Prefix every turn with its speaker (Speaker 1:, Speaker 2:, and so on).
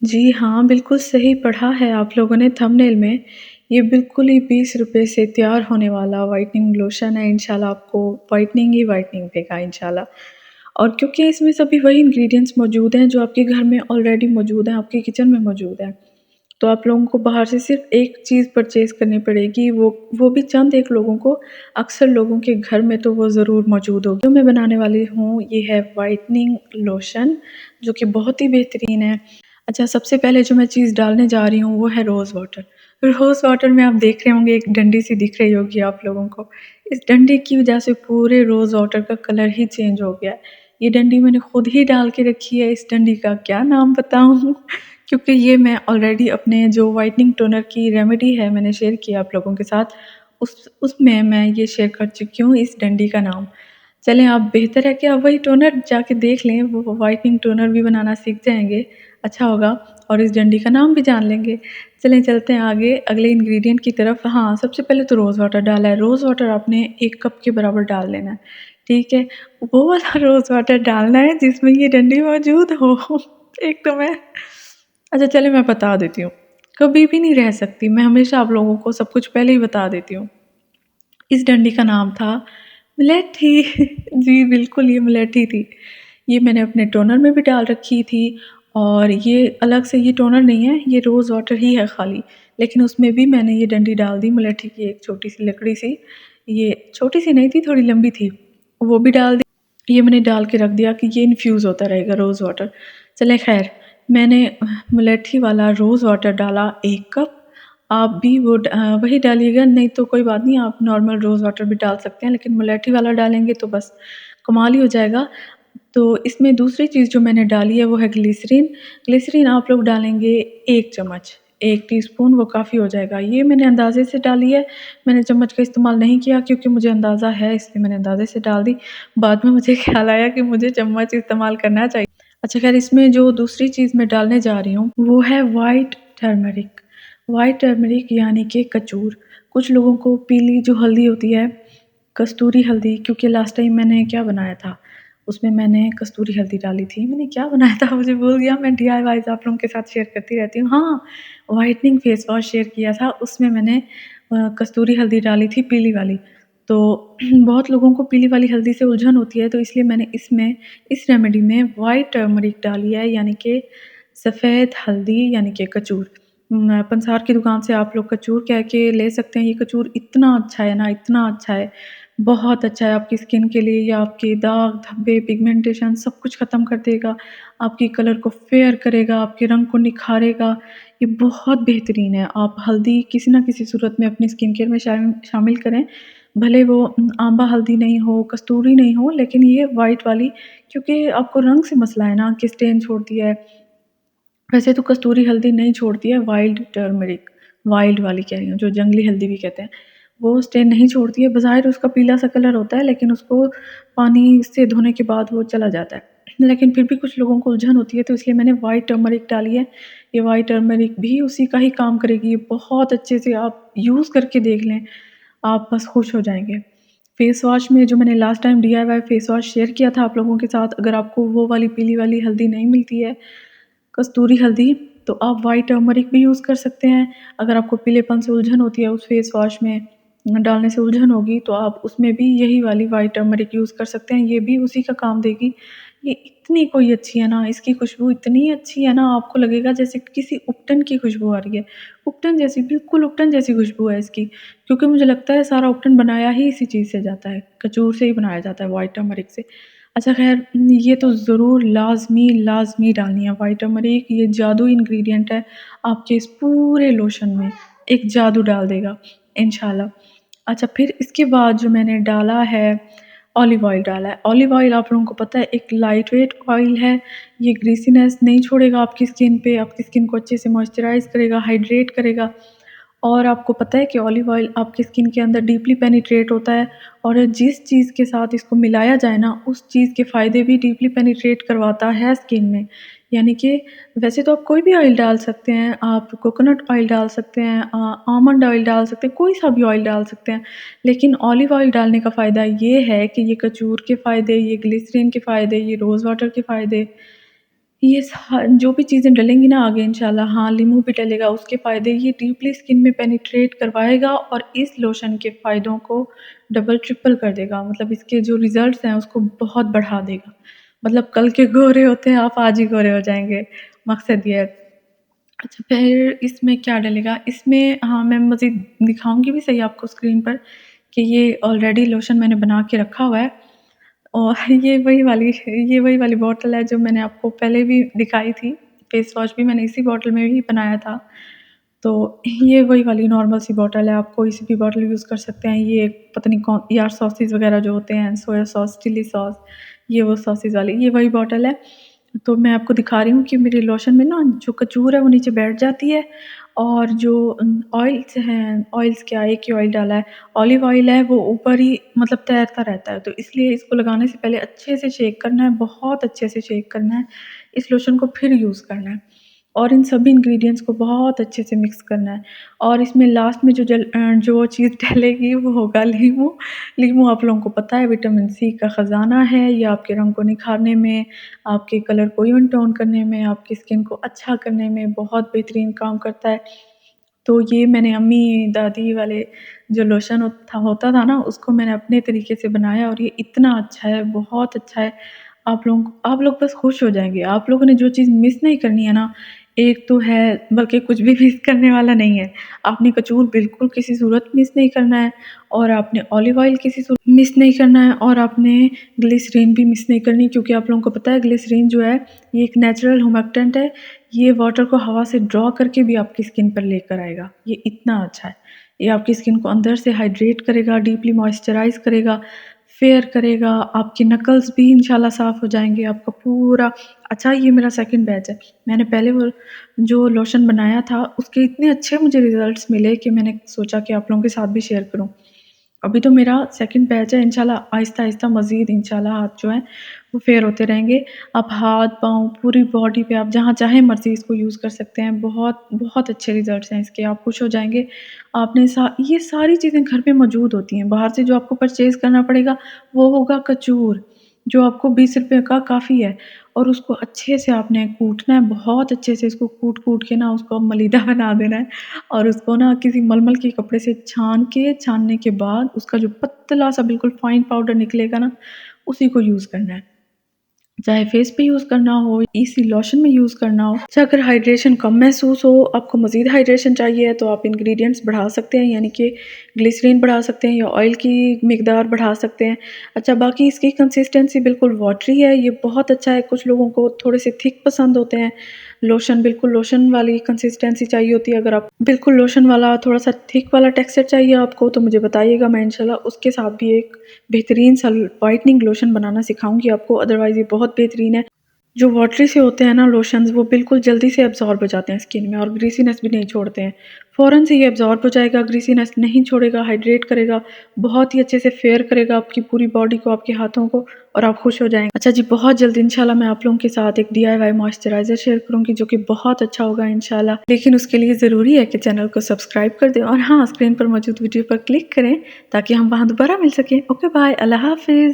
Speaker 1: जी हाँ, बिल्कुल सही पढ़ा है आप लोगों ने थंबनेल में। ये बिल्कुल ही ₹20 से तैयार होने वाला व्हाइटनिंग लोशन है, इंशाल्लाह आपको व्हाइटनिंग ही व्हाइटनिंग देगा इंशाल्लाह। और क्योंकि इसमें सभी वही इंग्रीडिएंट्स मौजूद हैं जो आपके घर में ऑलरेडी मौजूद हैं, आपके किचन में मौजूद हैं। तो आप लोगों को बाहर से सिर्फ़ एक चीज़ परचेज़ करनी पड़ेगी, वो भी चंद एक लोगों को, अक्सर लोगों के घर में तो वो ज़रूर मौजूद होगी। जो मैं बनाने वाली हूँ, ये है व्हाइटनिंग लोशन, जो कि बहुत ही बेहतरीन है। अच्छा, सबसे पहले जो मैं चीज़ डालने जा रही हूँ, वो है रोज़ वाटर। रोज़ वाटर में आप देख रहे होंगे एक डंडी सी दिख रही होगी आप लोगों को। इस डंडे की वजह से पूरे रोज़ वाटर का कलर ही चेंज हो गया है। ये डंडी मैंने खुद ही डाल के रखी है, इस डंडी का क्या नाम बताऊँ? क्योंकि ये मैं ऑलरेडी अपने जो व्हाइटनिंग टोनर की रेमेडी है, मैंने शेयर किया आप लोगों के साथ, उसमें मैं ये शेयर कर चुकी हूँ इस डंडी का नाम। चलें, आप बेहतर है कि आप वही टोनर जाके देख लें, वो व्हाइटनिंग टोनर भी बनाना सीख जाएँगे, अच्छा होगा और इस डंडी का नाम भी जान लेंगे। चलें चलते हैं आगे अगले इंग्रीडिएंट की तरफ। हाँ, सबसे पहले तो रोज़ वाटर डाला है, रोज़ वाटर आपने 1 कप के बराबर डाल लेना है, ठीक है? वो वाला रोज़ वाटर डालना है जिसमें ये डंडी मौजूद हो। एक तो मैं अच्छा चलें मैं बता देती हूँ, कभी भी नहीं रह सकती, मैं हमेशा आप लोगों को सब कुछ पहले ही बता देती हूँ। इस डंडी का नाम था मुलेठी। जी बिल्कुल, ये मुलेठी थी। ये मैंने अपने टोनर में भी डाल रखी थी और ये अलग से ये टोनर नहीं है, ये रोज़ वाटर ही है खाली। लेकिन उसमें भी मैंने ये डंडी डाल दी मुलेठी की, एक छोटी-सी लकड़ी सी। ये छोटी-सी नहीं थी, थोड़ी लंबी थी, वो भी डाल दी। ये मैंने डाल के रख दिया कि ये इन्फ्यूज़ होता रहेगा रोज़ वाटर। चलें ख़ैर, मैंने मुलेठी वाला रोज़ वाटर डाला 1 कप। आप भी वही डालिएगा, नहीं तो कोई बात नहीं, आप नॉर्मल रोज़ वाटर भी डाल सकते हैं, लेकिन मुलेठी वाला डालेंगे तो बस कमाल ही हो जाएगा। तो इसमें दूसरी चीज़ जो मैंने डाली है वो है ग्लिसरीन। ग्लिसरीन आप लोग डालेंगे 1 चम्मच, 1 टीस्पून, वो काफ़ी हो जाएगा। ये मैंने अंदाज़े से डाली है, मैंने चम्मच का इस्तेमाल नहीं किया क्योंकि मुझे अंदाज़ा है, इसलिए मैंने अंदाज़े से डाल दी। बाद में मुझे ख़्याल आया कि मुझे चम्मच इस्तेमाल करना चाहिए। अच्छा ख़ैर, इसमें जो दूसरी चीज़ मैं डालने जा रही हूँ वो है व्हाइट टर्मरिक। व्हाइट टर्मरिक यानी कि कसूर। कुछ लोगों को पीली जो हल्दी होती है, कस्तूरी हल्दी, क्योंकि लास्ट टाइम मैंने क्या बनाया था, उसमें मैंने कस्तूरी हल्दी डाली थी। मैंने क्या बनाया था मुझे भूल गया, मैं डीआईवाईज़ आप लोगों के साथ शेयर करती रहती हूँ। हाँ, व्हाइटनिंग फेस वॉश शेयर किया था, उसमें मैंने कस्तूरी हल्दी डाली थी पीली वाली। तो बहुत लोगों को पीली वाली हल्दी से उलझन होती है, तो इसलिए मैंने इसमें इस रेमेडी में व्हाइट टर्मरिक डाली है, यानी कि सफ़ेद हल्दी, यानी कि कसूर। पंसार की दुकान से आप लोग कसूर कह के ले सकते हैं। ये कसूर इतना अच्छा है ना, इतना अच्छा है, बहुत अच्छा है आपकी स्किन के लिए। ये आपके दाग, धब्बे, पिगमेंटेशन सब कुछ ख़त्म कर देगा, आपकी कलर को फेयर करेगा, आपके रंग को निखारेगा। ये बहुत बेहतरीन है। आप हल्दी किसी न किसी सूरत में अपनी स्किन केयर में शामिल करें। भले वो आंबा हल्दी नहीं हो, कस्तूरी नहीं हो, लेकिन ये व्हाइट वाली, क्योंकि आपको रंग से मसला है ना कि स्टेन छोड़ती है। वैसे तो कस्तूरी हल्दी नहीं छोड़ती है, वाइल्ड टर्मरिक, वाइल्ड वाली कह रही हूँ, जो जंगली हल्दी भी कहते हैं, वो स्टेन नहीं छोड़ती है। बज़ाहिर उसका पीला सा कलर होता है, लेकिन उसको पानी से धोने के बाद वो चला जाता है। लेकिन फिर भी कुछ लोगों को उलझन होती है, तो इसलिए मैंने वाइट टर्मरिक डाली है। ये वाइट टर्मरिक भी उसी का ही काम करेगी। ये बहुत अच्छे से आप यूज़ करके देख लें, आप बस खुश हो जाएँगे। फेस वॉश में जो मैंने last time DIY face wash share किया था आप लोगों के साथ, अगर आपको वो वाली पीली वाली हल्दी नहीं मिलती है, कस्तूरी हल्दी, तो आप वाइट टर्मरिक भी यूज़ कर सकते हैं। अगर आपको पीलेपन से उलझन होती है, उस फेस वॉश में डालने से उलझन होगी, तो आप उसमें भी यही वाली वाइट टर्मरिक यूज़ कर सकते हैं, ये भी उसी का काम देगी। ये इतनी कोई अच्छी है ना, इसकी खुशबू इतनी अच्छी है ना, आपको लगेगा जैसे किसी उपटन की खुशबू आ रही है। उपटन जैसी, बिल्कुल उपटन जैसी खुशबू है इसकी, क्योंकि मुझे लगता है सारा उपटन बनाया ही इसी चीज़ से जाता है, कचूर से ही बनाया जाता है, व्हाइट टर्मरिक से। अच्छा ख़ैर, ये तो ज़रूर लाज़मी डालनी है व्हाइट टर्मरिक, ये जादुई इंग्रीडिएंट है, आपके इस पूरे लोशन में एक जादू डाल देगा इंशाल्लाह। अच्छा, फिर इसके बाद जो मैंने डाला है, ऑलिव ऑयल डाला है। ऑलिव ऑयल आप लोगों को पता है एक लाइट वेट ऑयल है, ये ग्रीसीनेस नहीं छोड़ेगा आपकी स्किन पे, आपकी स्किन को अच्छे से मॉइस्चराइज़ करेगा, हाइड्रेट करेगा। और आपको पता है कि ऑलिव ऑयल आपकी स्किन के अंदर डीपली पेनिट्रेट होता है, और जिस चीज़ के साथ इसको मिलाया जाए ना, उस चीज़ के फ़ायदे भी डीपली पेनिट्रेट करवाता है स्किन में। यानी कि वैसे तो आप कोई भी ऑयल डाल सकते हैं, आप कोकोनट ऑयल डाल सकते हैं, आमंड ऑयल डाल सकते हैं, कोई सा भी ऑयल डाल सकते हैं। लेकिन ऑलिव ऑयल डालने का फ़ायदा ये है कि ये कसूर के फ़ायदे, ये ग्लिसरीन के फ़ायदे, ये रोज़ वाटर के फ़ायदे, ये जो भी चीज़ें डलेंगी ना आगे इंशाल्लाह, हाँ, लीमू भी डलेगा, उसके फ़ायदे ये डीपली स्किन में पेनिट्रेट करवाएगा और इस लोशन के फ़ायदों को डबल ट्रिपल कर देगा। मतलब इसके जो रिज़ल्ट्स हैं उसको बहुत बढ़ा देगा। मतलब कल के गोरे होते हैं, आप आज ही गोरे हो जाएँगे, मकसद ये है। अच्छा, फिर इसमें क्या डलेगा? इसमें हाँ, मैं मज़ीद दिखाऊँगी भी सही आपको स्क्रीन पर कि ये ऑलरेडी लोशन मैंने बना के रखा हुआ है। और ये वही वाली बॉटल है जो मैंने आपको पहले भी दिखाई थी। फेस वॉश भी मैंने इसी बॉटल में ही बनाया था। तो ये वही वाली नॉर्मल सी बॉटल है, आप कोई सी भी बॉटल यूज़ कर सकते हैं। ये पता नहीं कौन यार सॉसेस वगैरह जो होते हैं, सोया सॉस, चिली सॉस, ये वो सॉसेस वाली, ये वही बॉटल है। तो मैं आपको दिखा रही हूँ कि मेरे लोशन में ना जो कचूर है वो नीचे बैठ जाती है और जो ऑयल्स हैं, ऑयल्स क्या, एक ही ऑयल डाला है, ऑलिव ऑयल है, वो ऊपर ही मतलब तैरता रहता है। तो इसलिए इसको लगाने से पहले अच्छे से शेक करना है, बहुत अच्छे से शेक करना है, इस लोशन को फिर यूज़ करना है। और इन सभी इंग्रीडिएंट्स को बहुत अच्छे से मिक्स करना है और इसमें लास्ट में जो चीज़ डलेगी वो होगा लीमू। लीमू आप लोगों को पता है विटामिन सी का ख़ज़ाना है, ये आपके रंग को निखारने में, आपके कलर को इवन टोन करने में, आपकी स्किन को अच्छा करने में बहुत बेहतरीन काम करता है। तो ये मैंने अम्मी, दादी वाले जो लोशन होता था ना, उसको मैंने अपने तरीके से बनाया और ये इतना अच्छा है, बहुत अच्छा है। आप लोग बस खुश हो जाएँगे। आप लोगों ने जो चीज़ मिस नहीं करनी है ना, एक तो है बल्कि कुछ भी मिस करने वाला नहीं है। आपने कचूर बिल्कुल किसी सूरत मिस नहीं करना है और आपने ऑलिव ऑयल किसी सूरत मिस नहीं करना है और आपने ग्लिसरीन भी मिस नहीं करनी, क्योंकि आप लोगों को पता है ग्लिसरीन जो है, ये एक नेचुरल हुमैक्टेंट है। ये वाटर को हवा से ड्रॉ करके भी आपकी स्किन पर लेकर आएगा। ये इतना अच्छा है। ये आपकी स्किन को अंदर से हाइड्रेट करेगा, डीपली मॉइस्चराइज़ करेगा, फेयर करेगा, आपकी नकल्स भी इंशाल्लाह साफ़ हो जाएँगे, आपका पूरा अच्छा। ये मेरा सेकंड बैच है। मैंने पहले वो जो लोशन बनाया था, उसके इतने अच्छे मुझे रिज़ल्ट्स मिले कि मैंने सोचा कि आप लोगों के साथ भी शेयर करूँ। अभी तो मेरा सेकंड बैच है, इंशाल्लाह आहिस्ता-आहिस्ता मज़ीद इंशाल्लाह हाथ जो हैं वो फेयर होते रहेंगे। आप हाथ, पाँव, पूरी बॉडी पे आप जहाँ चाहें मर्ज़ी इसको यूज़ कर सकते हैं। बहुत, बहुत अच्छे रिज़ल्ट्स हैं इसके, आप खुश हो जाएँगे। आपने ये सारी चीज़ें घर पे मौजूद होती हैं, बाहर से जो आपको परचेज़ करना पड़ेगा वो होगा कचूर, जो आपको ₹20 का काफ़ी है और उसको अच्छे से आपने कूटना है, बहुत अच्छे से इसको कूट-कूट के ना उसको मलीदा बना देना है और उसको ना किसी मलमल के कपड़े से छानने के बाद उसका जो पतला-सा बिल्कुल फाइन पाउडर निकलेगा ना, उसी को यूज़ करना है। चाहे फेस पे यूज़ करना हो, इसी लोशन में यूज़ करना हो। अच्छा, अगर हाइड्रेशन कम महसूस हो, आपको मज़ीद हाइड्रेशन चाहिए है तो आप इंग्रीडिएंट्स बढ़ा सकते हैं, यानी कि ग्लिसरीन बढ़ा सकते हैं या ऑयल की मिकदार बढ़ा सकते हैं। अच्छा, बाकी इसकी कंसिस्टेंसी बिल्कुल वाटरी है, ये बहुत अच्छा है। कुछ लोगों को थोड़े से थिक पसंद होते हैं, लोशन बिल्कुल लोशन वाली कंसिस्टेंसी चाहिए होती है। अगर आप बिल्कुल लोशन वाला थोड़ा-सा थिक वाला टेक्सचर चाहिए आपको तो मुझे बताइएगा, मैं इंशाल्लाह उसके साथ भी एक बेहतरीन सा व्हाइटनिंग लोशन बनाना सिखाऊँगी आपको। अदरवाइज़ ये बहुत बेहतरीन है। जो वाटरी से होते हैं ना लोशंस, वो बिल्कुल जल्दी से एब्ज़ॉर्ब हो जाते हैं स्किन में और ग्रीसीनेस भी नहीं छोड़ते हैं। फ़ौरन से ये एब्ज़ॉर्ब हो जाएगा, ग्रीसीनेस नहीं छोड़ेगा, हाइड्रेट करेगा, बहुत ही अच्छे से फेयर करेगा आपकी पूरी बॉडी को, आपके हाथों को और आप खुश हो जाएँगे। अच्छा जी, बहुत जल्द इंशाल्लाह मैं आप लोगों के साथ एक डीआईवाई मॉइस्चराइज़र शेयर करूँगी जो कि बहुत अच्छा होगा इंशाल्लाह। लेकिन उसके लिए ज़रूरी है कि चैनल को सब्सक्राइब कर दें और हाँ, स्क्रीन पर मौजूद वीडियो पर क्लिक करें ताकि हम वहाँ दोबारा मिल सकें। ओके बाय, अल्लाह हाफ़िज़।